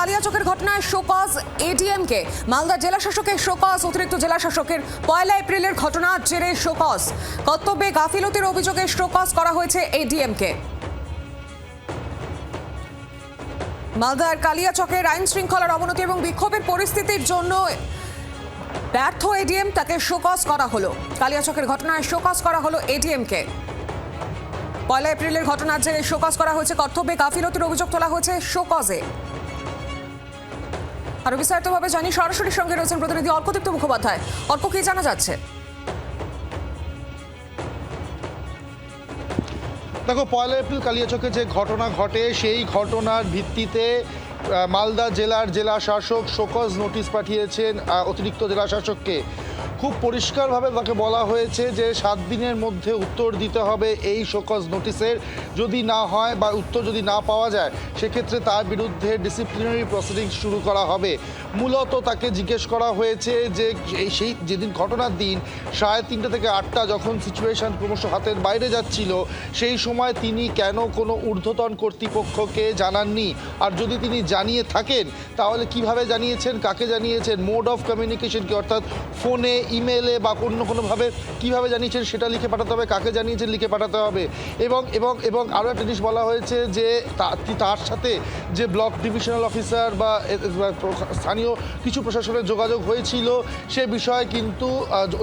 কালিয়াচকের ঘটনায় শোকজ এডিএমকে। মালদা জেলা শাসকের শোকজ, অতিরিক্ত জেলা শাসকের 1 এপ্রিলের ঘটনার জেরে শোকজ। কর্তব্যে গাফিলতির অভিযোগে শোকজ করা হয়েছে এডিএমকে। মালদার কালিয়াচকের আইন শৃঙ্খলার অবনতি এবং বিক্ষোভের পরিস্থিতির জন্য ব্যর্থ এডিএম, তাকে শোকজ করা হলো। কালিয়াচকের ঘটনায় শোকজ করা হলো এডিএমকে। 1 এপ্রিলের ঘটনার জেরে শোকজ করা হয়েছে। কর্তব্যে গাফিলতির অভিযোগ তোলা হয়েছে শোকজে। আরো বিস্তারিতভাবে জানি, সরাসরি সঙ্গে রয়েছেন প্রতিনিধি অর্কদীপ্ত মুখোপাধ্যায়। অর্ক, কি জানা যাচ্ছে? দেখো, 1 এপ্রিল কালিয়াচকে যে ঘটনা ঘটে সেই ঘটনার ভিত্তিতে মালদা জেলা শাসক শোকজ নোটিশ পাঠিয়েছেন অতিরিক্ত জেলা শাসককে। খুব পরিষ্কারভাবে তাকে বলা হয়েছে যে 7 দিনের মধ্যে উত্তর দিতে হবে এই শোকজ নোটিশের। যদি না হয় বা উত্তর যদি না পাওয়া যায় সেক্ষেত্রে তার বিরুদ্ধে ডিসিপ্লিনারি প্রসিডিংস শুরু করা হবে। মূলত তাকে জিজ্ঞেস করা হয়েছে যে সেই যেদিন ঘটনার দিন 3:30 থেকে 8টা যখন সিচুয়েশন ক্রমশ হাতের বাইরে যাচ্ছিল, সেই সময় তিনি কেন কোনো ঊর্ধ্বতন কর্তৃপক্ষকে জানাননি, আর যদি তিনি জানিয়ে থাকেন তাহলে কিভাবে জানিয়েছেন, কাকে জানিয়েছেন, মোড অফ কমিউনিকেশন কি, অর্থাৎ ফোনে, ইমেলে বা কোনোভাবে কীভাবে জানিয়েছেন সেটা লিখে পাঠাতে হবে, কাকে জানিয়েছেন লিখে পাঠাতে হবে। এবং আরও একটা জিনিস বলা হয়েছে যে তার সাথে যে ব্লক ডিভিশনাল অফিসার বা স্থানীয় কিছু প্রশাসনের যোগাযোগ হয়েছিল সে বিষয়ে কিন্তু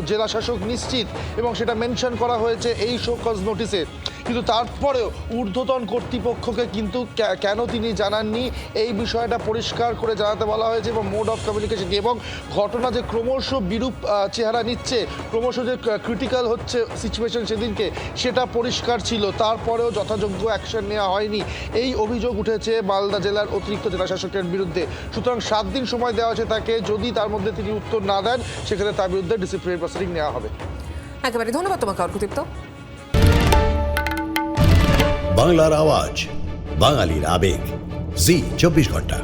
জেলা শাসক নিশ্চিত, এবং সেটা মেনশন করা হয়েছে এই শোকজ নোটিশে। কিন্তু তারপরেও ঊর্ধ্বতন কর্তৃপক্ষকে কিন্তু কেন তিনি জানাননি এই বিষয়টা পরিষ্কার করে জানাতে বলা হয়েছে, এবং মোড অফ কমিউনিকেশন এবং ঘটনা যে ক্রমশ বিরূপ চেহারা নিচ্ছে, ক্রমশ যে ক্রিটিক্যাল হচ্ছে সিচুয়েশন সেদিনকে, সেটা পরিষ্কার ছিল। তারপরেও যথাযোগ্য অ্যাকশন নেওয়া হয়নি, এই অভিযোগ উঠেছে মালদা জেলার অতিরিক্ত জেলা শাসকের বিরুদ্ধে। সুতরাং 7 দিন সময় দেওয়া হয়েছে তাকে, যদি তার মধ্যে তিনি উত্তর না দেন সেক্ষেত্রে তার বিরুদ্ধে ডিসিপ্লিনারি প্রসিডিং নেওয়া হবে। একেবারে ধন্যবাদ তোমাকে অর্কদীপ্ত। বাংলার আওয়াজ, বাঙালির আবেগ, জি 24 ঘন্টা।